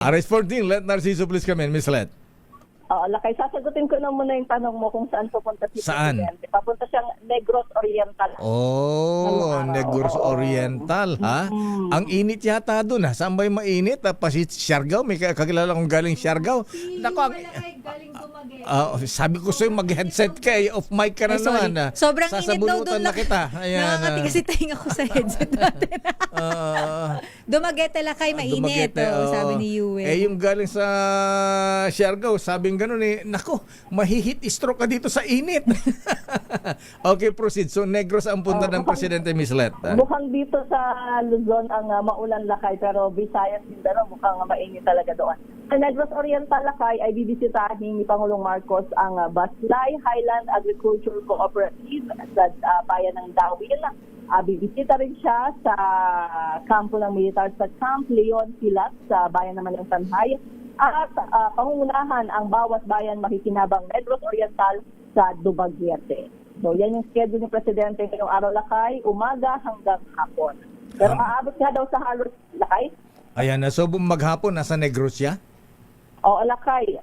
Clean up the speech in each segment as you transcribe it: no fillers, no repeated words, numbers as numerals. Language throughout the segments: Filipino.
RS14, Let Narciso please come in, Miss Let. Lakay, sasagutin ko na muna yung tanong mo kung saan pupunta si Saan? Presidente. Papunta siyang Negros Oriental. Oh, Negros Oriental, ha? Ang init yata doon, ha? Saan ba yung mainit? Siargao, may kakilala kong galing Siargao. Nako, galing Dumaguete. sabi ko sa'yo, mag-headset ka eh. Off mic ka na naman. Ha? Sobrang init daw Sasabunutan doon. na kita. Ayan. Nakakati kasi tayo ako sa headset natin. Dumaguete Lakay, mainit. Dumaguete, Sabi ni Yue. Yung galing sa Siargao, sabing ganun eh, nako, mahihit stroke ka dito sa init. Okay, proceed. So, Negros ang punta ng Presidente, Miss Let. Mukhang dito sa Luzon ang maulan Lakay, pero Visayas, Mindanao, mukhang mainit talaga doon. Sa Negros Oriental Lakay ay bibisitahin ni Pangulong Marcos ang Baslay Highland Agriculture Cooperative sa bayan ng Dawil. Bibisita rin siya sa kampo ng militar sa Camp Leon Pilat sa bayan naman ng Sanhay. At pangungunahan ang bawat bayan makikinabang Negros Oriental sa Dumaguete. So yan yung schedule ni Presidente ngayong araw Lakay, umaga hanggang hapon. Pero aabot nga daw sa halos Lakay. Ayan, so maghapon, nasa Negros siya? O Lakay,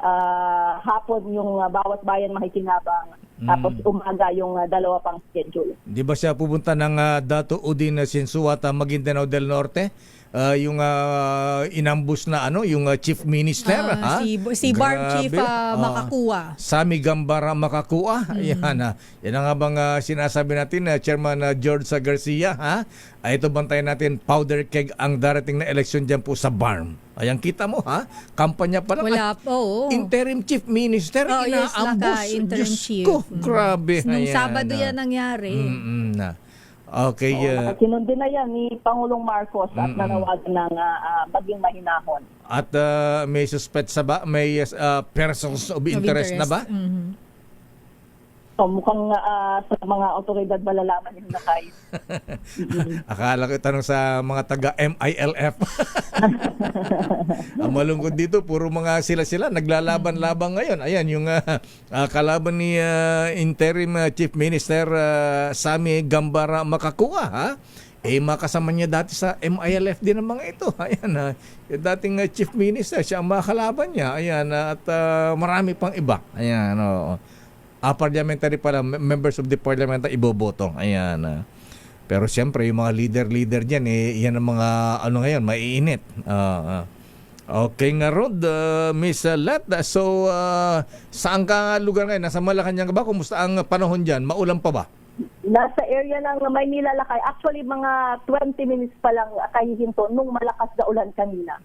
hapon yung bawat bayan makikinabang. Tapos umaga yung dalawa pang schedule. Di ba siya pupunta ng Dato Udin Sinsuat, Maguindanao del Norte? Yung inambus na yung Chief Minister, ha? Si Barb Chief Grabe. Makakua. Sami Gambara Makakua. Yan, yan ang habang sinasabi natin, Chairman George Garcia, ha? Ito bantayan natin, powder keg ang darating na eleksyon dyan po sa BARM. Ayan, kita mo, ha? Kampanya pa lang. Wala po. Interim Chief Minister, Yes, inaambus. Lakay, interim Diyos chief. ko, grabe. Nung Ayan, Sabado yan nangyari. Okay. Sinundin na yan ni Pangulong Marcos at nanawagan ng maging mahinahon. At may suspect may persons of interest na ba? Mhm. So mukhang sa mga otoridad malalaman yung Lakay. Akala ko tanong sa mga taga MILF. Ang malungkot dito, puro mga sila naglalaban-labang ngayon. Ayan, yung kalaban ni Interim Chief Minister Sami Gambara Makakua, ha? Makasama niya dati sa MILF din ang mga ito. Ayan, yung dating Chief Minister, siya ang makalaban niya. Ayan, at marami pang iba. Ayan, parliamentary pala, members of the parliament iboboto. Ayan. Pero siyempre, yung mga leader dyan, yan ang mga, ngayon, maiinit. Okay nga, Rod, Miss Let. So, saan ka lugar ngayon? Nasa Malacanang ba? Kumusta ang panahon dyan? Maulan pa ba? Nasa area ng Maynila Lakay. Actually, mga 20 minutes pa lang kahihinto nung malakas na ulan kanina.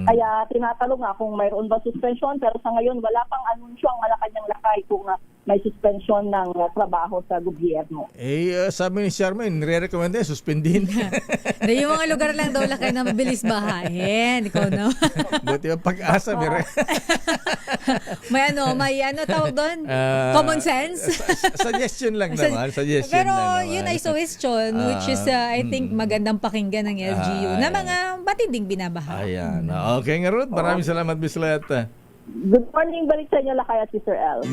Kaya tinatanong nga kung mayroon ba suspension, pero sa ngayon wala pang anunsyo ang Malacanang Lakay kung may suspension ng trabaho sa gobyerno. Sabi ni Charmaine, nire-recommend suspendin. Hindi, yung mga lugar lang daw Lakay na mabilis bahayin. Ikaw na. Buti yung pag-asa. may tawag doon? Common sense? Suggestion lang naman. Suggestion Pero lang naman. yun ay suggestion, which is I think magandang pakinggan ng LGU na mga matinding binabaha. Ayan. Okay nga, Ruth. Maraming salamat, Miss Let. Good morning, balik sa inyo Lakay at Sister L.